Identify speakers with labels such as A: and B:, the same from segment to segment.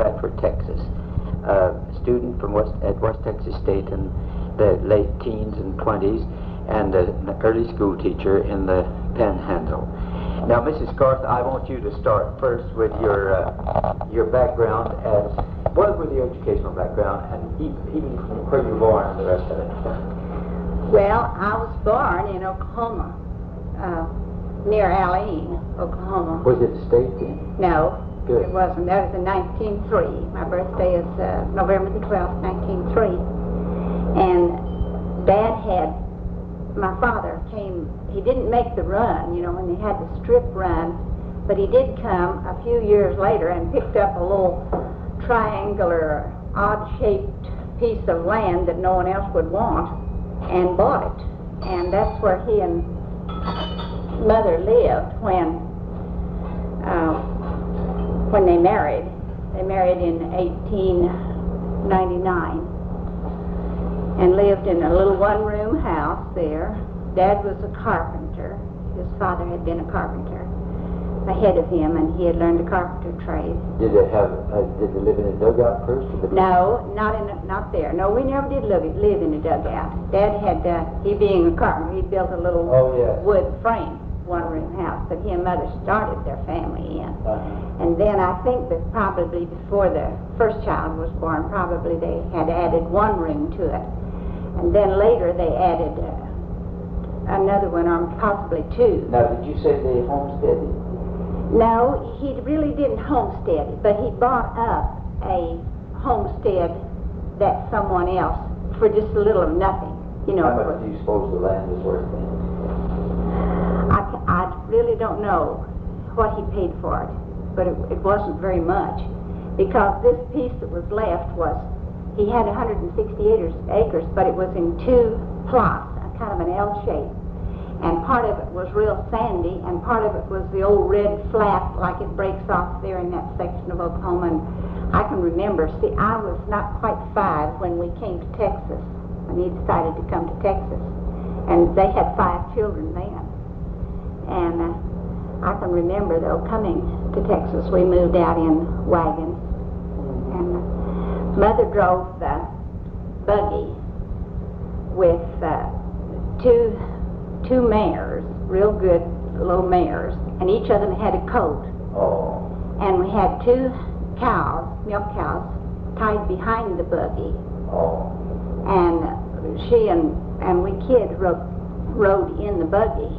A: Stratford, Texas. A student from at West Texas State in the late teens and 20s, and an early school teacher in the Panhandle. Now, Mrs. Scarth, I want you to start first with your background as, what was your educational background, and even where you were born and the rest of it.
B: Well, I was born in Oklahoma, near Alene, Oklahoma.
A: Was it state then?
B: No,
A: Good.
B: it wasn't. That was in 1903. My birthday is November the 12th, 1903. And Dad had, my father came, he didn't make the run, you know, when they had the strip run, but he did come a few years later and picked up a little triangular, odd-shaped piece of land that no one else would want and bought it. And that's where he and Mother lived when they married. They married in 1899 and lived in a little one-room house there. Dad was a carpenter. His father had been a carpenter ahead of him, and he had learned the carpenter trade.
A: Did they live in a dugout first?
B: No, not there. No, we never did live in a dugout. Dad had, he being a carpenter, he built a little wood frame one-room house that he and Mother started their family in. And then I think that probably before the first child was born, probably they had added one room to it. And then later they added another one, or possibly two.
A: Now, did you say they homesteaded?
B: No, he really didn't homestead it, but he bought up a homestead that someone else for just a little of nothing. You know.
A: How much do you suppose the land was worth then?
B: I really don't know what he paid for it, but it wasn't very much, because this piece that was left was, he had 160 acres, but it was in two plots, kind of an L shape. And part of it was real sandy, and part of it was the old red flat, like it breaks off there in that section of Oklahoma. And I can remember, see, I was not quite 5 when we came to Texas, when he decided to come to Texas. And they had 5 children then. And I can remember, though, coming to Texas, we moved out in wagons. And Mother drove the buggy with two mares, real good little mares, and each of them had a coat.
A: Oh.
B: And we had 2 cows, milk cows, tied behind the buggy.
A: Oh.
B: And she and we kids rode in the buggy.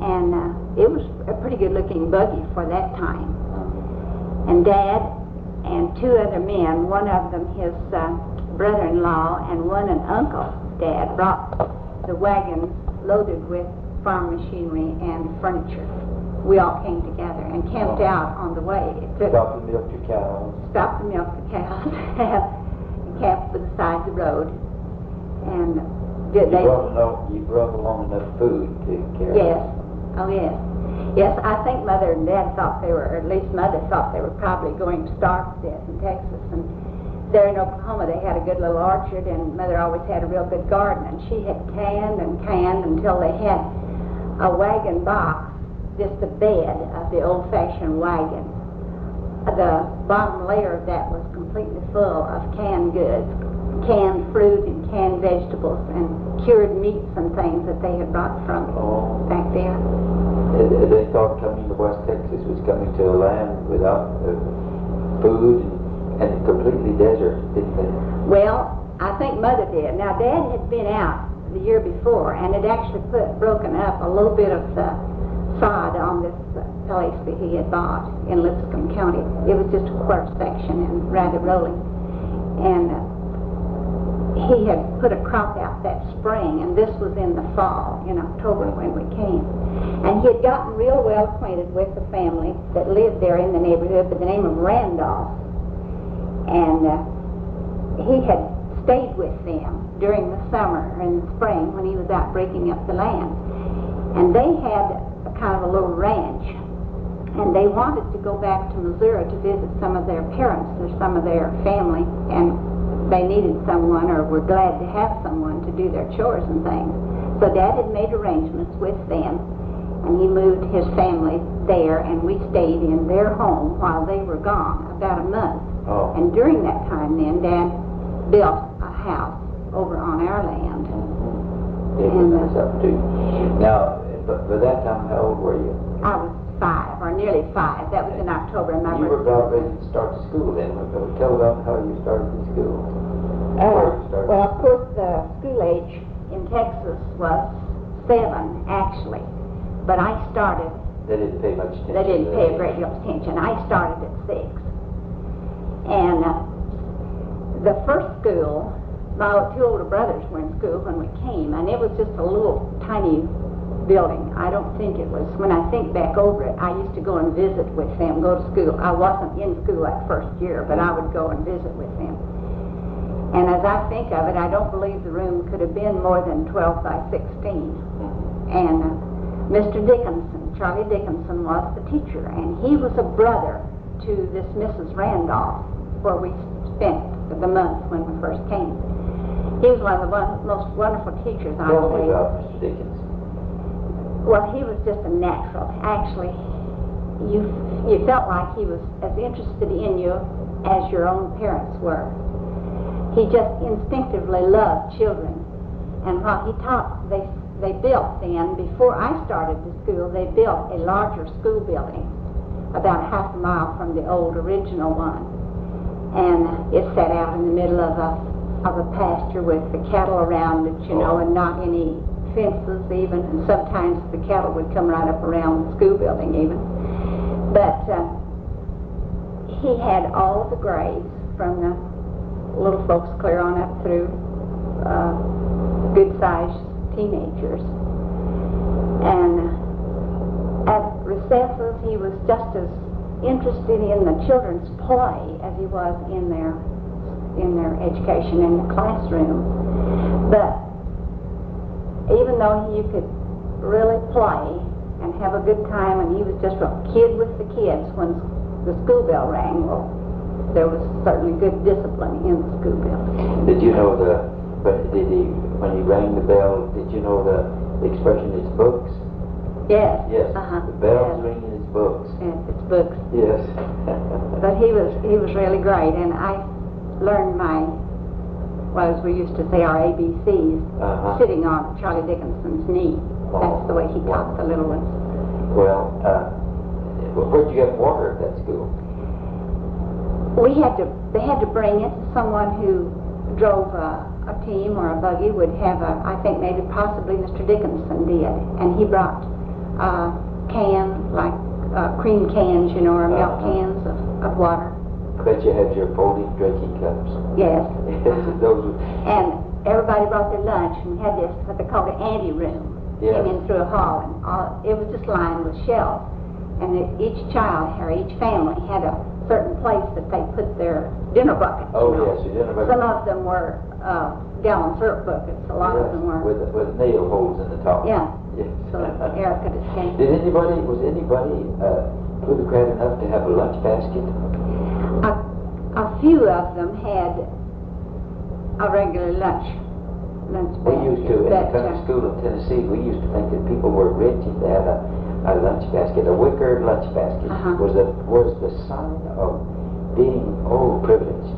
B: And it was a pretty good-looking buggy for that time. And Dad and 2 other men, one of them his brother-in-law and one an uncle, Dad, brought the wagon loaded with farm machinery and furniture. We all came together and camped out on the way.
A: Stopped to milk the cows.
B: Stopped to milk the cows. Camped beside the road. And
A: you brought along enough food to carry.
B: Yes. Oh, yes. Yes, I think Mother and Dad thought they were, or at least Mother thought they were probably going to starve to death in Texas. And there in Oklahoma, they had a good little orchard, and Mother always had a real good garden. And she had canned until they had a wagon box, just a bed of the old-fashioned wagon. The bottom layer of that was completely full of canned goods, canned fruit and canned vegetables, and cured meats and things that they had brought from back there.
A: They thought coming to West Texas was coming to a land without food and completely desert, didn't they?
B: Well, I think Mother did. Now, Dad had been out the year before and had actually broken up a little bit of the sod on this place that he had bought in Lipscomb County. It was just a quarter section and rather rolling. And he had put a crop out that spring, and this was in the fall, in October when we came. And he had gotten real well acquainted with the family that lived there in the neighborhood by the name of Randolph. And he had stayed with them during the summer and the spring when he was out breaking up the land. And they had a kind of a little ranch, and they wanted to go back to Missouri to visit some of their parents or some of their family, and they needed someone, or were glad to have someone to do their chores and things. So Dad had made arrangements with them, and he moved his family there, and we stayed in their home while they were gone, about a month.
A: Oh.
B: And during that time then, Dad built a house over on our land.
A: Gave you nice opportunity. Now, but by that time, how old were you?
B: I was 5, or nearly 5. That was in October. My
A: You were
B: birthday.
A: about ready to start school then. Tell about how you started the school. Where you started.
B: Well, of course, the school age in Texas was 7, actually. But I started,
A: They didn't pay much attention.
B: they didn't
A: to
B: pay a
A: that.
B: great deal of attention. I started at 6. And the first school, my 2 older brothers were in school when we came, and it was just a little tiny building. I don't think it was, when I think back over it, I used to go and visit with them, go to school. I wasn't in school that first year, but I would go and visit with them. And as I think of it, I don't believe the room could have been more than 12 by 16. And Mr. Dickinson, Charlie Dickinson, was the teacher, and he was a brother to this Mrs. Randolph, where we spent the month when we first came. He was one of the most wonderful teachers I
A: Tell me
B: believe.
A: about Mr. Dickens.
B: Well, he was just a natural. Actually, you felt like he was as interested in you as your own parents were. He just instinctively loved children. And while he taught, they built then, before I started the school, they built a larger school building about half a mile from the old original one. And it sat out in the middle of a pasture with the cattle around it, you know, and not any fences even, and sometimes the cattle would come right up around the school building even. But he had all the grades from the little folks clear on up through good-sized teenagers. And at recesses, he was just as interested in the children's play as he was in their education in the classroom. But even though you could really play and have a good time, and he was just a kid with the kids when the school bell rang, well, there was certainly good discipline in the school building.
A: Did you know when he rang the bell, did you know the expression, it's books?
B: Yes.
A: Yes. The bell's
B: Yes.
A: ringing, it's books.
B: Yes, it's books.
A: Yes.
B: But he was really great, and I learned my, well, as we used to say, our ABCs, sitting on Charlie Dickinson's knee. That's the way he taught the little ones.
A: Well, where'd you get water at that school?
B: They had to bring it. Someone who drove a team or a buggy would have I think maybe possibly Mr. Dickinson did, and he brought cans, like cream cans, you know, or milk cans of water.
A: I bet you had your folding drinking cups.
B: Yes.
A: Those.
B: And everybody brought their lunch, and we had this, what they called an anteroom.
A: Yes.
B: Came in through a hall, and it was just lined with shelves. And each child, or each family, had a certain place that they put their dinner buckets.
A: Oh,
B: you know.
A: yes, your dinner buckets.
B: Some of them were gallon syrup buckets. A lot of them were.
A: With nail holes in the top.
B: Yeah.
A: Yes.
B: So air could escape.
A: Was anybody plutocrat enough to have a lunch basket?
B: A few of them had a regular lunch basket.
A: We used to, in the country school in Tennessee, we used to think that people were rich if they had a lunch basket. A wicker lunch basket was the sign of being privileged.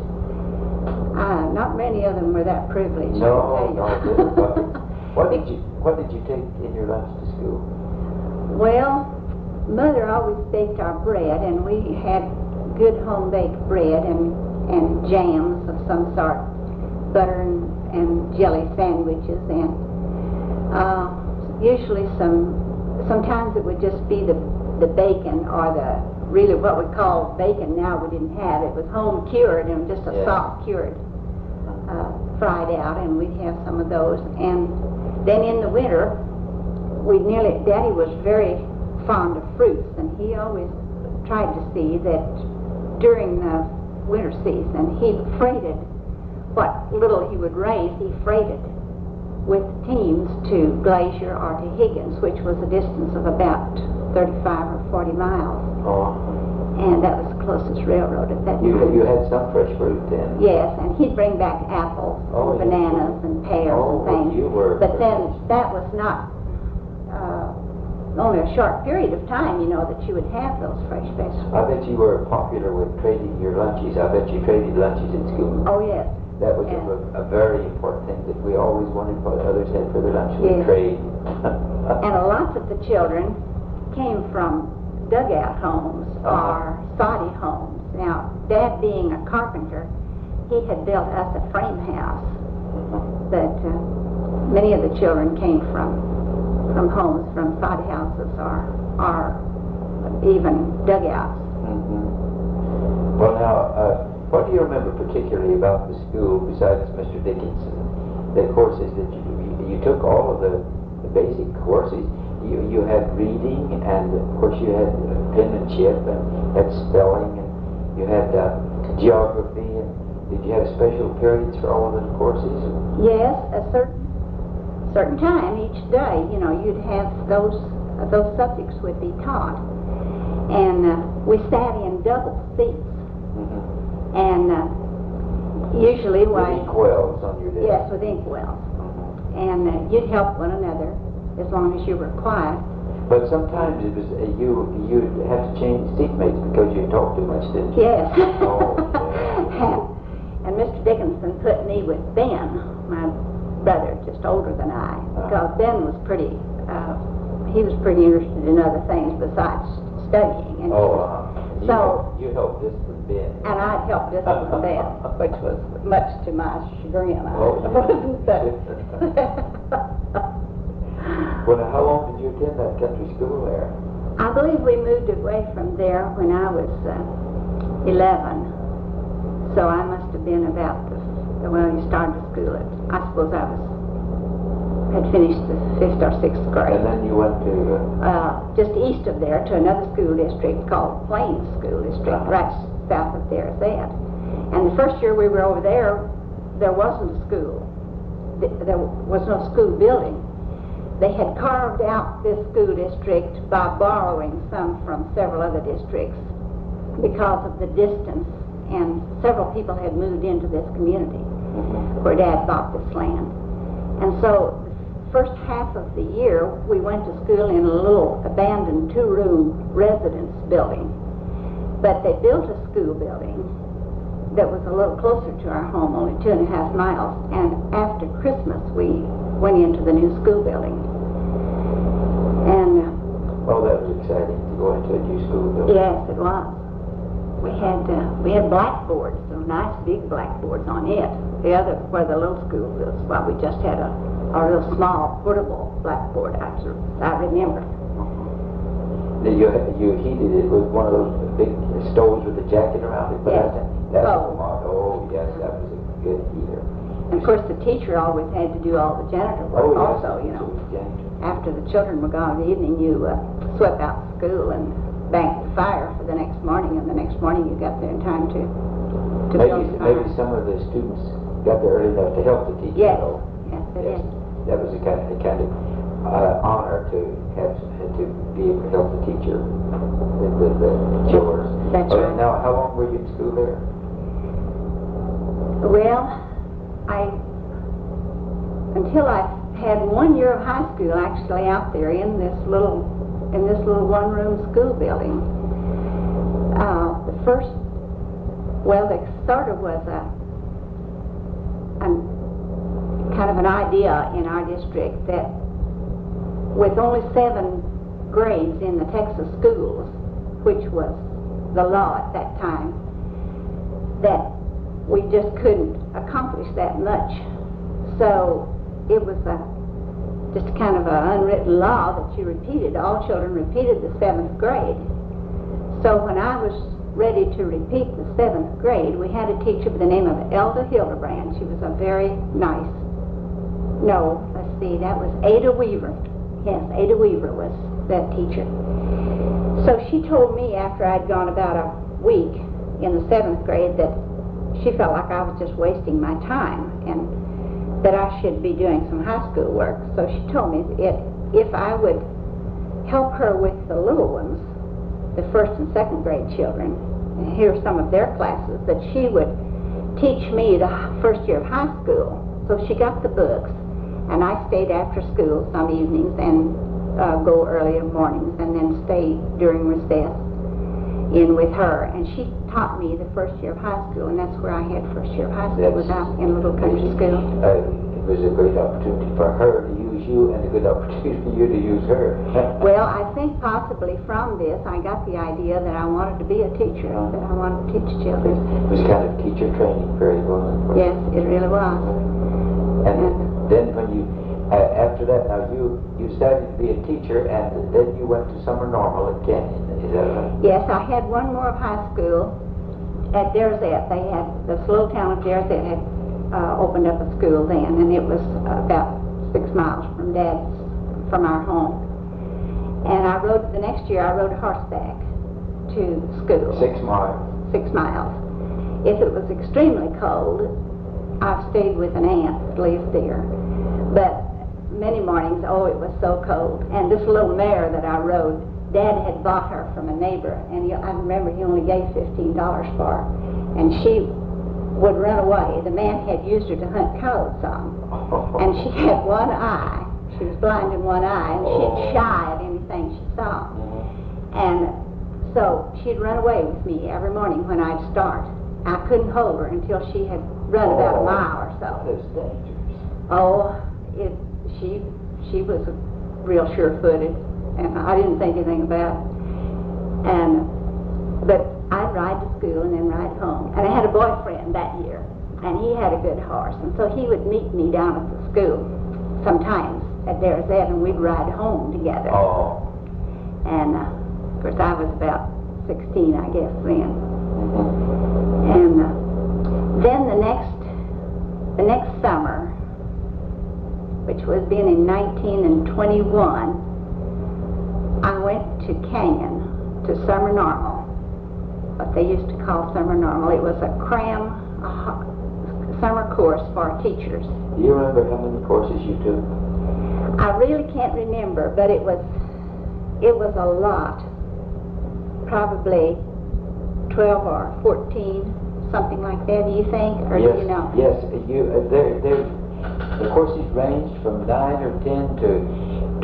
B: Not many of them were that privileged.
A: No, dinner buckets. What did you take in your lunch to school?
B: Well, Mother always baked our bread, and we had good home-baked bread and jams of some sort, butter and jelly sandwiches, and usually sometimes it would just be the bacon, or really what we call bacon now we didn't have. It was home cured and just a soft cured fried out, and we'd have some of those. And then in the winter, Daddy was very fond of fruits, and he always tried to see that during the winter season he freighted what little he would raise, he freighted with teams to Glacier or to Higgins, which was a distance of about 35 or 40 miles.
A: Oh.
B: And that was the closest railroad at that time.
A: You had some fresh fruit then?
B: Yes, and he'd bring back apples, and bananas, and pears and things.
A: You were.
B: But then that was not only a short period of time, you know, that you would have those fresh vegetables.
A: I bet you were popular with trading your lunches. I bet you traded lunches in school.
B: Oh, yes.
A: That was a very important thing that we always wanted what others had for their lunch. We trade.
B: And a lot of the children came from dugout homes or soddy homes. Now, Dad being a carpenter, he had built us a frame house. But many of the children came from homes, from soddy houses or even dugouts.
A: Well, now, what do you remember particularly about the school besides Mr. Dickinson? The courses that you took, all of the basic courses. You had reading, and of course you had penmanship, and had spelling, and you had geography. And did you have special periods for all of those courses?
B: Yes, a certain time each day. You know, you'd have those subjects would be taught, and we sat in double seats. And usually
A: with inkwells on your desk.
B: Yes, with inkwells. And you'd help one another as long as you were quiet.
A: But sometimes it was you'd have to change seatmates because you talked too much, didn't you?
B: Yes.
A: Oh, yeah.
B: And Mr. Dickinson put me with Ben, my brother, just older than I, because Ben was pretty interested in other things besides studying. And
A: you helped discipline Ben.
B: And I'd help discipline Ben, which was much to my chagrin.
A: Well, how long did you attend that country school there?
B: I believe we moved away from there when I was 11. So I must have been about when you started school. I suppose I had finished the 5th or 6th grade.
A: And then you went to
B: just east of there to another school district called Plains School District, right south of there is that. And the first year we were over there wasn't a school. There was no school building. They had carved out this school district by borrowing some from several other districts because of the distance, and several people had moved into this community where Dad bought this land. And so the first half of the year we went to school in a little abandoned 2-room residence building. But they built a school building that was a little closer to our home, only 2.5 miles, and after Christmas we went into the new school building. And
A: oh, that was exciting to go into a new school building.
B: yes, it was. We had blackboards, so nice big blackboards on it. The other, where the little school was, well, we just had a real small portable blackboard. I remember.
A: You heated it with one of those big stoves with a jacket around it.
B: Yes.
A: That's smart. Oh, yes, that was a good heater.
B: And of course, the teacher always had to do all the janitor work also, you know.
A: Janitor.
B: After the children were gone in the evening, you swept out school and banked the fire for the next morning, and the next morning you got there in time to build the fire.
A: Maybe some of the students got there early enough to help the teacher.
B: Yes,
A: though.
B: yes, they did.
A: That was a kind of honor to be able to help the teacher with the chores.
B: That's right.
A: Now, how long were you in school there?
B: Well, until I had 1 year of high school actually out there in this little 1-room school building. The sort of was a kind of an idea in our district that with only 7 grades in the Texas schools, which was the law at that time, that we just couldn't accomplish that much. So it was just kind of an unwritten law that you repeated. All children repeated the 7th grade. So when I was ready to repeat the 7th grade, we had a teacher by the name of Elda Hildebrand. She was a very nice, that was Ada Weaver. Yes, Ada Weaver was that teacher. So she told me after I'd gone about a week in the 7th grade that she felt like I was just wasting my time and that I should be doing some high school work. So she told me if I would help her with the little ones, the 1st and 2nd grade children, and hear some of their classes, that she would teach me the 1st year of high school. So she got the books, and I stayed after school some evenings and go early in the mornings and then stay during recess in with her. And she taught me the first year of high school, and that's where I had first year of high school, was out in a little country school.
A: It was a great opportunity for her to use you and a good opportunity for you to use her.
B: Well, I think possibly from this I got the idea that I wanted to be a teacher, that I wanted to teach children.
A: It was kind of teacher training, very well.
B: Yes, it really was.
A: And then when you, after that, now you started to be a teacher, and then you went to summer normal at Canyon, is that right?
B: Yes, I had one more of high school at Derzett. They had, the little town of Derzett had opened up a school then, and it was about 6 miles from our home. And I rode, the next year I rode horseback to school.
A: 6 miles?
B: 6 miles. If it was extremely cold, I stayed with an aunt that lived there. But many mornings, oh, it was so cold. And this little mare that I rode, Dad had bought her from a neighbor, and I remember he only gave $15 for her. And she would run away. The man had used her to hunt coyotes on. And she had one eye. She was blind in one eye, and she'd shy at anything she saw. And so she'd run away with me every morning when I'd start. I couldn't hold her until she had run about a mile or so.
A: That is dangerous.
B: Oh, she was real sure-footed, and I didn't think anything about it. But I'd ride to school and then ride home. And I had a boyfriend that year, and he had a good horse, and so he would meet me down at the school sometimes at Derzett, and we'd ride home together.
A: Oh.
B: And of course I was about 16, I guess, then. And then the next summer, which was been in 1921, I went to Canyon to summer normal, what they used to call summer normal. It was a summer course for teachers.
A: Do you remember how many courses you took?
B: I really can't remember, but it was a lot, probably 12 or 14, something like that. Do you think, or
A: yes,
B: do you know?
A: Yes, the courses ranged from 9 or 10 to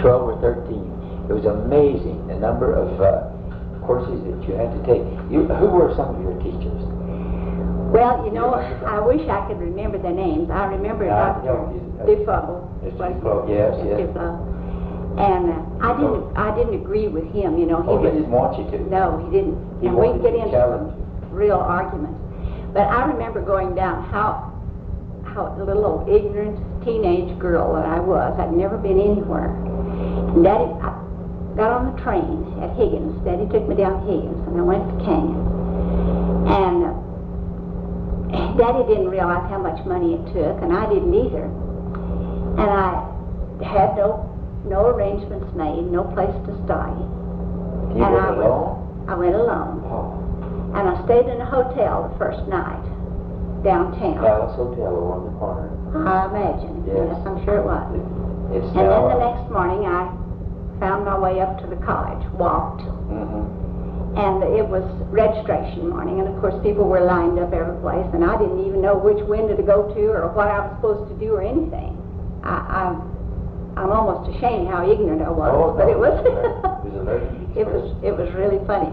A: 12 or 13. It was amazing the number of courses that you had to take. Who were some of your teachers?
B: Well, you know, I wish I could remember their names. I remember Dr. Defoe.
A: Yes.
B: Defoe. And I didn't agree with him. You know,
A: he didn't want you to.
B: No, he didn't. And we'd get into some real arguments. But I remember going down how the little old ignorant teenage girl that I was. I'd never been anywhere. And Daddy, I got on the train at Higgins. Daddy took me down Higgins, and I went to Canyon. And Daddy didn't realize how much money it took, and I didn't either. And I had no arrangements made, no place to stay.
A: You went alone?
B: I went alone.
A: Oh.
B: And I stayed in a hotel the first night, downtown.
A: Palace Hotel on the corner.
B: I imagine.
A: Yes,
B: I'm sure it was.
A: It's
B: and then the next morning I found my way up to the college, walked. And it was registration morning, and of course people were lined up every place, and I didn't even know which window to go to or what I was supposed to do or anything. I'm almost ashamed how ignorant I was, but it was it was really funny.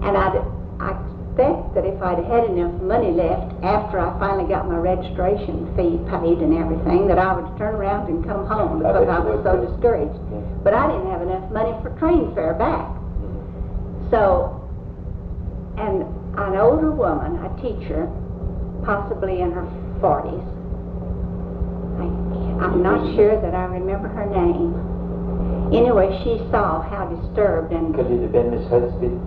B: And I expect that if I'd had enough money left after I finally got my registration fee paid and everything, that I would turn around and come home because I was so discouraged. But I didn't have enough money for train fare back. So, and an older woman, a teacher, possibly in her 40s, I'm not sure that I remember her name. Anyway, she saw how disturbed and...
A: Could it have been Miss Hudspeth?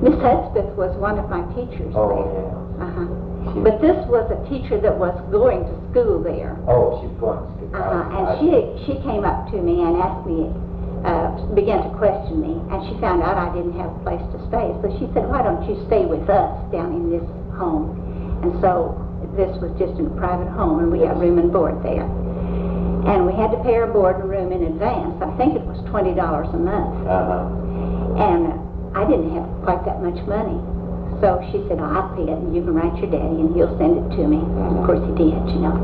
B: Miss Hudspeth was one of my teachers there.
A: Yeah.
B: But this was a teacher that was going to school there.
A: Oh, she was going to school.
B: And she came up to me and asked me, began to question me, and she found out I didn't have a place to stay. So she said, why don't you stay with us down in this home? And so this was just in a private home, and we got room and board there. And we had to pay our board and room in advance. I think it was $20 a month. And I didn't have quite that much money. So she said, I'll pay it, and you can write your daddy, and he'll send it to me. And of course he did, you know.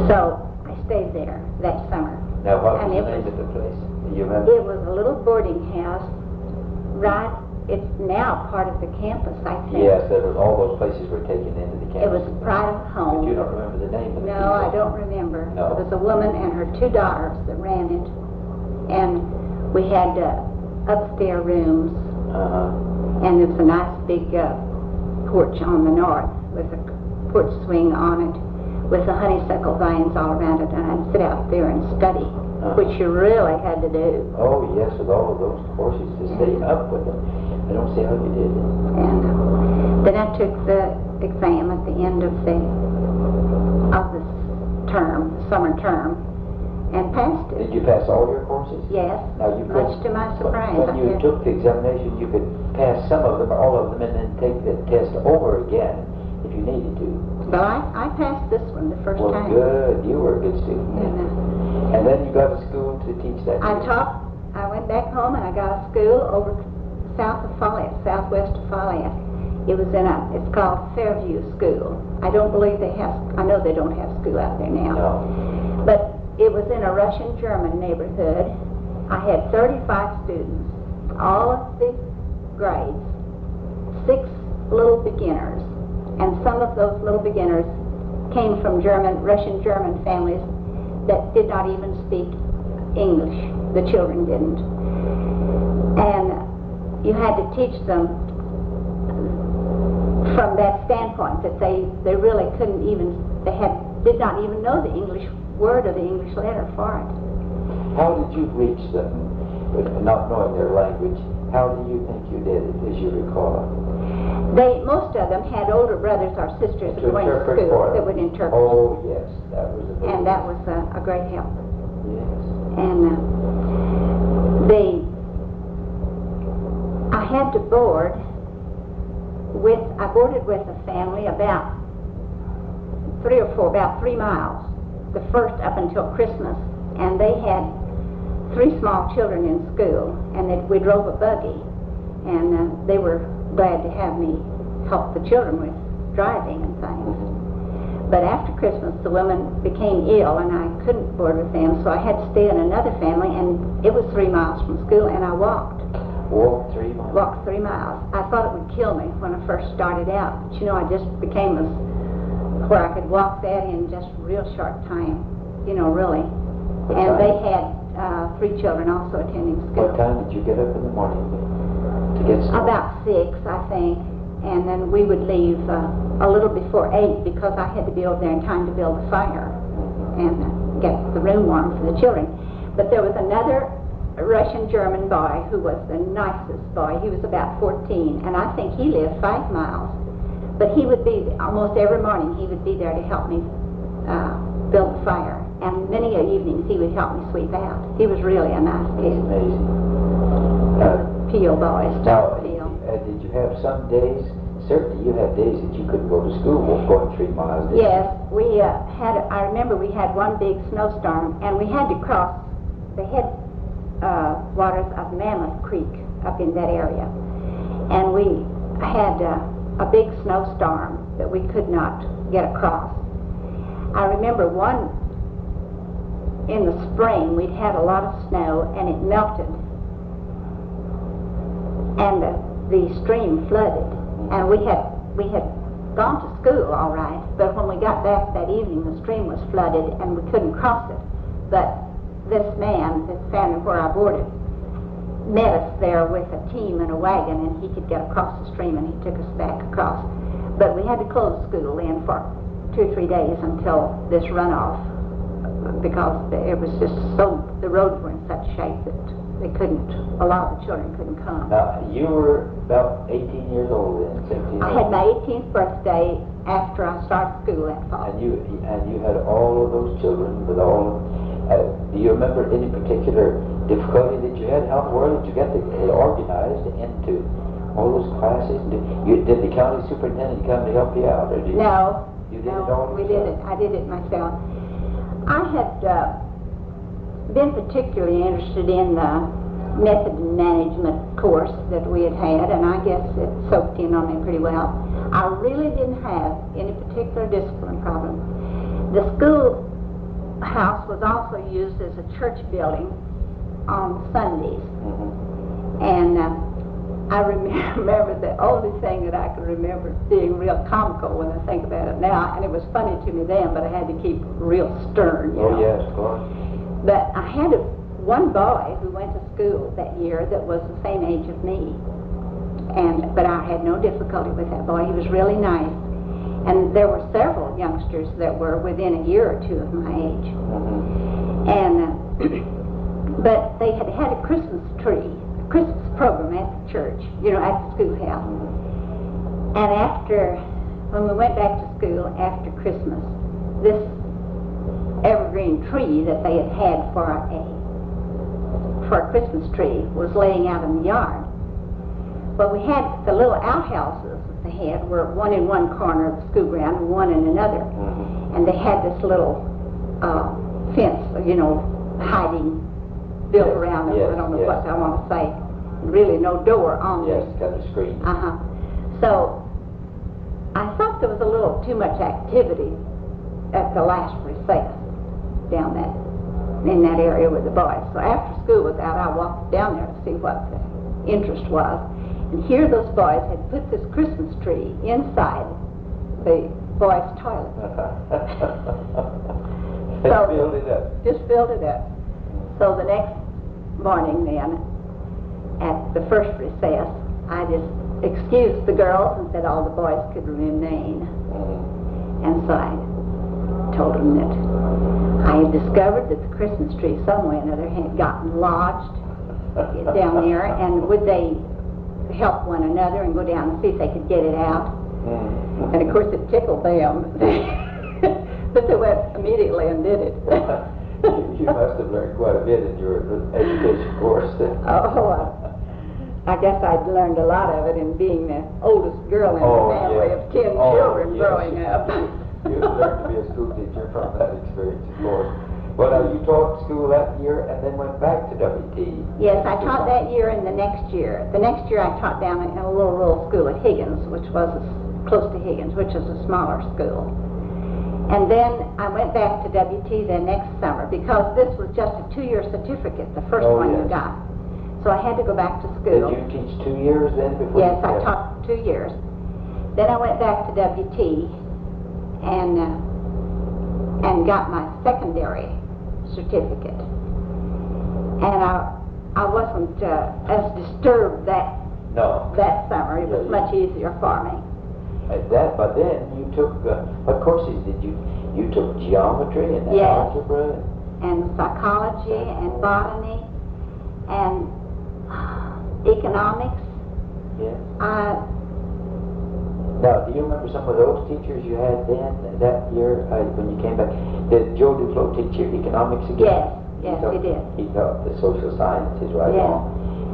B: So I stayed there that summer.
A: Now, what was the name of the place? you remember?
B: It was a little boarding house, right? It's now part of the campus, I think.
A: Yes, all those places were taken into the campus.
B: It was a private home.
A: But you don't remember the name of the
B: No, I don't remember.
A: No.
B: It was a woman and her 2 daughters that ran it. And we had upstairs rooms, and there was a nice big porch on the north with a porch swing on it with the honeysuckle vines all around it, and I'd sit out there and study, which you really had to do.
A: Oh, yes, with all of those courses to stay up with them. I don't see how you did it.
B: And then I took the exam at the end of the term, summer term, and passed it.
A: Did you pass all your courses?
B: Yes,
A: Now you
B: much to my surprise.
A: When you took the examination, you could pass some of them or all of them and then take the test over again if you needed to.
B: Well, I passed this one the first
A: Well,
B: time.
A: good. You were a good student. And then you got to school to teach that.
B: I went back home and I got a school over south of Folliot, southwest of Folliot. It was it's called Fairview School. I know they don't have school out there now.
A: No.
B: But it was in a Russian-German neighborhood. I had 35 students, all of the grades, 6 little beginners. And some of those little beginners came from Russian-German families that did not even speak English. The children didn't. And you had to teach them from that standpoint that they really couldn't even, did not even know the English word or the English letter for it.
A: How did you reach them, not knowing their language? How do you think you did it, as you recall?
B: Most of them had older brothers or sisters that went to school that would interpret.
A: Oh, yes, that was a
B: and that was a great help.
A: Yes.
B: And I had to board I boarded with a family about 3 miles, the first up until Christmas, and they had 3 small children in school, and we drove a buggy, and they were glad to have me help the children with driving and things. But after Christmas, the woman became ill, and I couldn't board with them, so I had to stay in another family, and it was 3 miles from school, and I walked.
A: Walked 3 miles?
B: Walked 3 miles. I thought it would kill me when I first started out, but I just became where I could walk that in just a real short time, really. And they had 3 children also attending school.
A: What time did you get up in the morning to get started?
B: About 6, I think. And then we would leave a little before 8 because I had to be over there in time to build the fire and get the room warm for the children. But there was another Russian-German boy who was the nicest boy. He was about 14, and I think he lived 5 miles. But he would be, almost every morning, he would be there to help me build the fire. And many evenings he would help me sweep out. He was really a nice kid.
A: Amazing.
B: Peel boys.
A: Now,
B: Peel.
A: Did you have some days, certainly you had days that you couldn't go to school going 3 miles, didn't
B: Yes, we I remember we had one big snowstorm, and we had to cross the head waters of Mammoth Creek up in that area. And we had a big snowstorm that we could not get across. I remember in the spring, we'd had a lot of snow, and it melted. And the stream flooded. And we had gone to school all right, but when we got back that evening, the stream was flooded, and we couldn't cross it. But this family where I boarded, met us there with a team and a wagon, and he could get across the stream, and he took us back across. But we had to close school then for 2 or 3 days until this runoff, because it was just the roads were in such shape that a lot of the children couldn't come.
A: Now, you were about 18 years old then, 17.
B: I had my 18th birthday after I started school that fall.
A: And you had all of those children with all. Do you remember any particular difficulty that you had? How in the world did you get organized into all those classes? Did the county superintendent come to help you out, or did
B: No.
A: You did it all
B: we
A: yourself?
B: did it. I did it myself. I had been particularly interested in the method and management course that we had had, and I guess it soaked in on me pretty well. I really didn't have any particular discipline problem. The school house was also used as a church building, on Sundays.
A: Mm-hmm.
B: And I remember the only thing that I can remember being real comical when I think about it now, and it was funny to me then, but I had to keep real stern, you know.
A: Oh, yes, of course.
B: But I had one boy who went to school that year that was the same age as me. But I had no difficulty with that boy. He was really nice. And there were several youngsters that were within a year or two of my age.
A: Mm-hmm.
B: And but they had a Christmas program at the church, you know, at the schoolhouse.
A: Mm-hmm.
B: And when we went back to school after Christmas, this evergreen tree that they had for a Christmas tree was laying out in the yard. Well, we had the little outhouses that they had were one in one corner of the school ground and one in another.
A: Mm-hmm.
B: And they had this little fence, you know, hiding built around it.
A: Yes,
B: I don't know
A: yes.
B: what I want to say. Really no door on
A: Yes,
B: it.
A: kind of screen.
B: Uh-huh. So I thought there was a little too much activity at the last recess down in that area with the boys. So after school was out, I walked down there to see what the interest was. And here those boys had put this Christmas tree inside the boys' toilet.
A: So, filled it up.
B: Just filled it up. So the next morning then, at the first recess, I just excused the girls and said all the boys could remain.
A: Mm-hmm.
B: And so I told them that I had discovered that the Christmas tree somewhere or another had gotten lodged down there, and would they help one another and go down and see if they could get it out.
A: Mm-hmm.
B: And of course it tickled them. But they went immediately and did it.
A: You must have learned quite a bit in your education course then.
B: Oh, I guess I'd learned a lot of it in being the oldest girl in a family of 10 children growing up.
A: You learned to be a school teacher from that experience, of course. Well, now you taught school that year and then went back to WT.
B: Yes, I taught that year and the next year. The next year I taught down in a little rural school at Higgins, which was close to Higgins, which is a smaller school. And then I went back to WT the next summer because this was just a 2-year certificate, the first one you got. So I had to go back to school.
A: Did you teach 2 years then before?
B: Yes, I taught 2 years. Then I went back to WT and got my secondary certificate. And I wasn't as disturbed that summer. It was much easier for me.
A: But then you took, what courses did you took geometry and algebra?
B: And psychology and botany and economics.
A: Yes. Now, do you remember some of those teachers you had then, that year, when you came back? Did Joe Duflo teach you economics again?
B: Yes, he did.
A: He taught the social sciences, right?
B: Yes.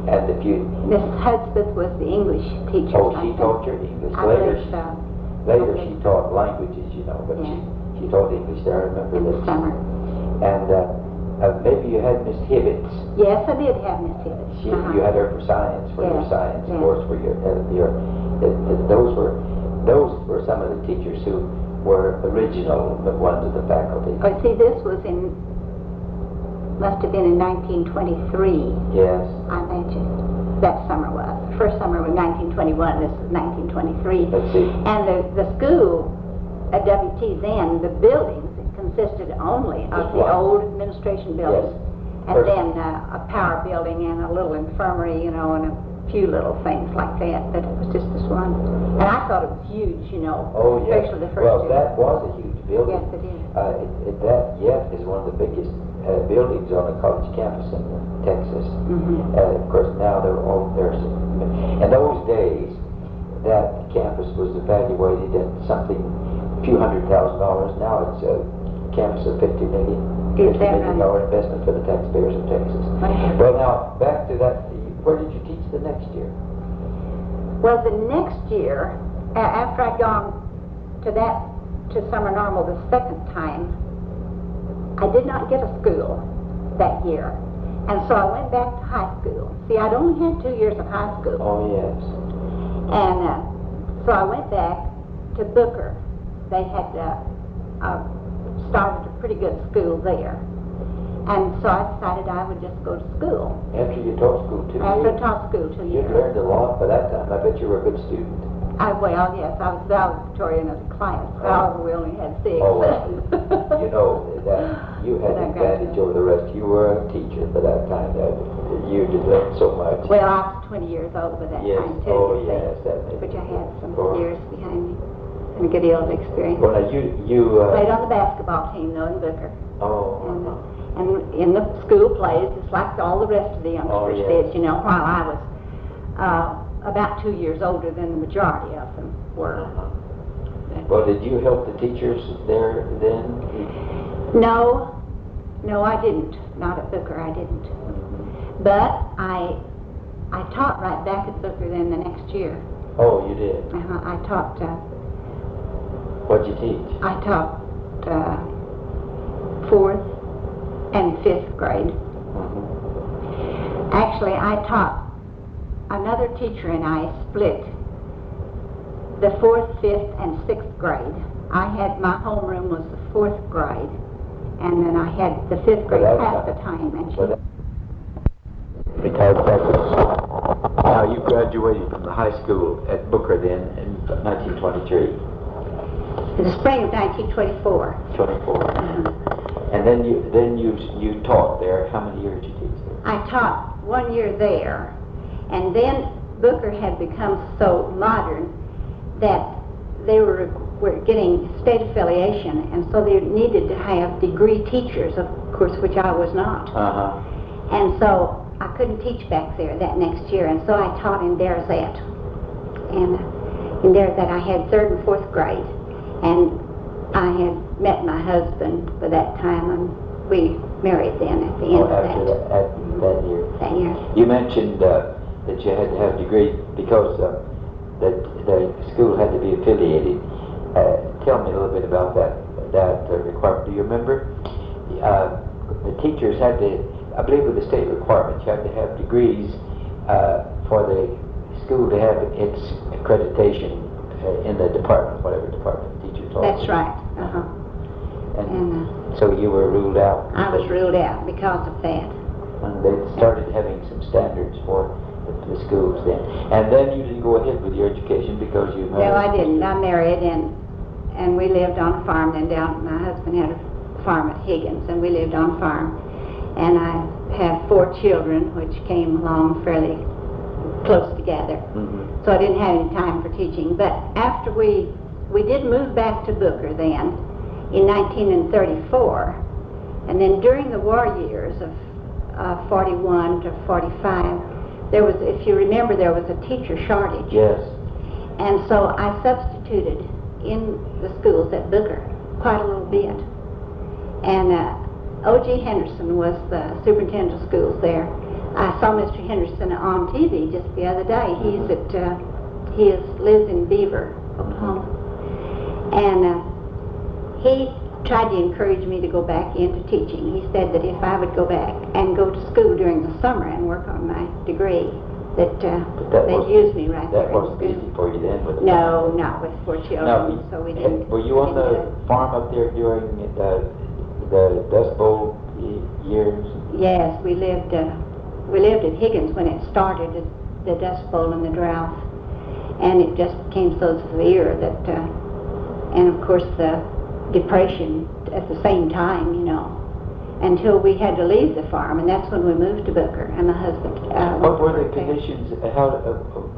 A: And if you...
B: Miss Hudspeth was the English teacher.
A: Oh, she taught your English. Later she taught languages, you know, but she taught English there, I remember
B: in the summer.
A: And maybe you had Miss Hibbets.
B: Yes, I did have Miss Hibbets.
A: You had her for science, your science course, for those were some of the teachers who were original ones of the faculty.
B: Oh, see, this was must have been in 1923.
A: Yes.
B: I imagine that summer was. The first summer was 1921. This is 1923.
A: Let's see.
B: And the school at WT then, the buildings consisted only of the old administration building, and then a power building and a little infirmary, you know, and a few little things like that. But it was just this one, and I thought it was huge, you know.
A: Oh yes.
B: Especially the first
A: well,
B: year.
A: that was a huge building.
B: Yes, it is.
A: That yet is one of the biggest buildings on a college campus in Texas.
B: Mm-hmm.
A: Of course, now there's in those days that campus was evaluated at something, a few $100,000. Now it's a campus of $50 million investment for the taxpayers of Texas. Well, now back to that. Where did you teach the next year?
B: Well, the next year, after I'd gone to summer normal the second time, I did not get a school that year, and so I went back to high school. See, I'd only had 2 years of high school.
A: Oh yes.
B: And so I went back to Booker. They had started a pretty good school there. And so I decided I would just go to school.
A: After you taught school 2 years?
B: After I taught school 2 years.
A: You learned a lot by that time. I bet you were a good student.
B: Well, yes, I was valedictorian of the class. However, we only had 6.
A: Oh, well, you know, that you had an advantage over the rest. You were a teacher by that time. That you did learn so much.
B: Well, I was 20 years old by that
A: Yes.
B: time, too.
A: Oh,
B: you see,
A: yes, that made
B: which I had some
A: Sure.
B: years behind me. And a good deal of experience.
A: Well, now you
B: Played on the basketball team, though, in Booker.
A: Oh.
B: And in the school plays, just like all the rest of the youngsters
A: yes.
B: did, you know, while I was about 2 years older than the majority of them were.
A: Well, did you help the teachers there then?
B: No, I didn't. Not at Booker, I didn't. But I taught right back at Booker then the next year.
A: Oh, you did?
B: I taught,
A: What'd you teach?
B: I taught 4th and 5th grade. Actually, I taught, another teacher and I split the 4th, 5th, and 6th grade. I had, my homeroom was the 4th grade, and then I had the 5th grade half the time, and she...
A: Retired practice. Now, you graduated from the high school at Booker then in 1923.
B: In the spring of 1924.
A: 24. And then you taught there. How many years did you teach there?
B: I taught 1 year there, and then Booker had become so modern that they were getting state affiliation, and so they needed to have degree teachers, of course, which I was not. And so I couldn't teach back there that next year, and so I taught in Darzette. And in Darzette I had 3rd and 4th grade, and I had met my husband by that time, and we married then at the end of that
A: year.
B: That year.
A: You mentioned that you had to have a degree because that the school had to be affiliated. Tell me a little bit about that requirement. Do you remember? The teachers had to, I believe with the state requirements, you had to have degrees for the school to have its accreditation in the department, whatever department the teacher taught.
B: That's right.
A: And so you were ruled out.
B: I was ruled out because of that.
A: And they started having some standards for the schools then. And then you didn't go ahead with your education because you married.
B: No, I didn't. I married, and we lived on a farm then down. My husband had a farm at Higgins, and we lived on a farm. And I have 4 children, which came along fairly close together. So I didn't have any time for teaching. But after we did move back to Booker then in 1934, and then during the war years of 41 to 45, there was, if you remember, there was a teacher shortage.
A: Yes.
B: And so I substituted in the schools at Booker quite a little bit. And O.G. Henderson was the superintendent of schools there. I saw Mr. Henderson on TV just the other day. He lives in Beaver, Oklahoma. And he tried to encourage me to go back into teaching. He said that if I would go back and go to school during the summer and work on my degree, that they'd use me right there.
A: That wasn't easy for you then?
B: No, not with 4 children,
A: no,
B: so we didn't.
A: Were you on the farm up there during the Dust Bowl years?
B: Yes, we lived at Higgins when it started, the Dust Bowl and the drought, and it just became so severe that, and of course the depression at the same time, you know, until we had to leave the farm, and that's when we moved to Booker, and my husband.
A: What were the conditions?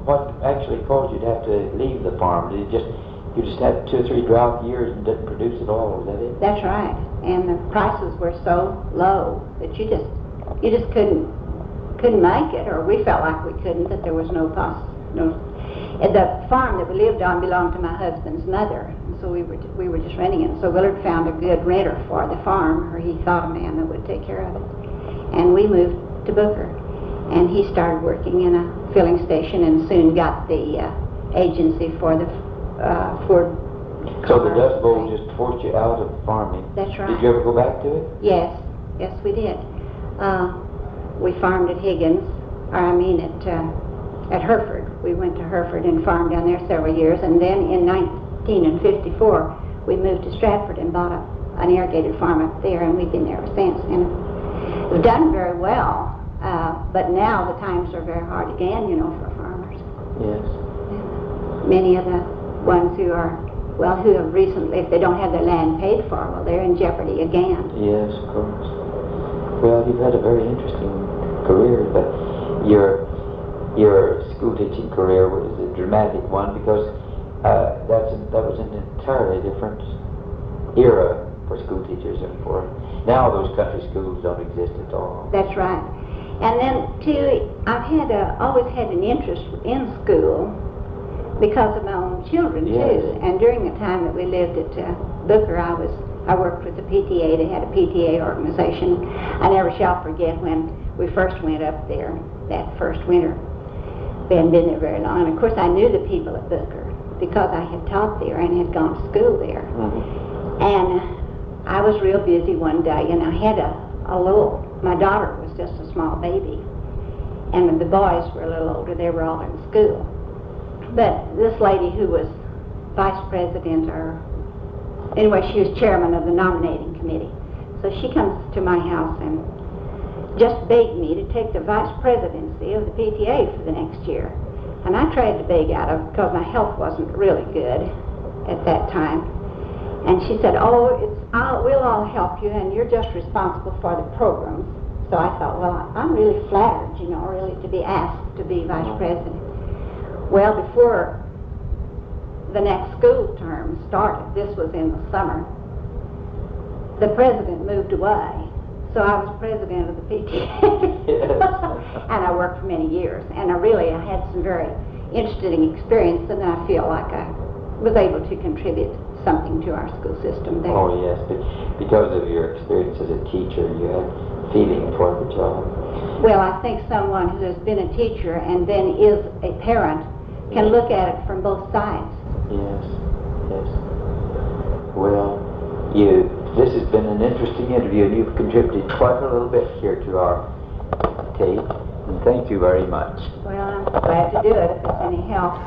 A: What actually caused you to have to leave the farm? Did you just had 2 or 3 drought years and didn't produce at all? Was that it?
B: That's right, and the prices were so low that you just couldn't make it, or we felt like we couldn't. That there was no. The farm that we lived on belonged to my husband's mother, and so we were just renting it. So Willard found a good renter for the farm, or he thought a man that would take care of it. And we moved to Booker, and he started working in a filling station, and soon got the agency for the Ford.
A: So the Dust Bowl just forced you out of farming.
B: That's right.
A: Did you ever go back to it?
B: Yes, we did. We farmed at Higgins, at Hereford. We went to Hereford and farmed down there several years, and then in 1954 we moved to Stratford and bought an irrigated farm up there, and we've been there ever since. And We've done very well, but now the times are very hard again, you know, for farmers.
C: Yes.
B: Many of the ones who are, well, who have recently, if they don't have their land paid for, well, they're in jeopardy again.
C: Yes, of course. Well, you've had a very interesting career, but your school teaching career was a dramatic one because that was an entirely different era for school teachers and for now those country schools don't exist at all.
B: That's right. And then too, I've always had an interest in school because of my own children
C: Yes.
B: too. And during the time that we lived at Booker, I worked with the PTA. They had a PTA organization. I never shall forget when we first went up there that first winter. We hadn't been there very long. And of course I knew the people at Booker because I had taught there and had gone to school there.
C: Mm-hmm.
B: And I was real busy one day, and I had my daughter was just a small baby, and the boys were a little older. They were all in school. But this lady who was vice president, anyway, she was chairman of the nominating committee. So she comes to my house and just begged me to take the vice presidency of the PTA for the next year. And I tried to beg out of it because my health wasn't really good at that time. And she said, we'll all help you, and you're just responsible for the programs. So I thought, well, I'm really flattered, you know, really to be asked to be vice president. Well, before the next school term started, this was in the summer, the president moved away. So I was president of the PTA.
C: Yes.
B: And I worked for many years. And I had some very interesting experience, and I feel like I was able to contribute something to our school system there.
C: Oh yes, but because of your experience as a teacher, you had feeling toward the job.
B: Well, I think someone who has been a teacher and then is a parent can look at it from both sides.
C: Yes, yes. Well, this has been an interesting interview, and you've contributed quite a little bit here to our tape, and thank you very much.
B: Well, I'm glad to do it if it's any help.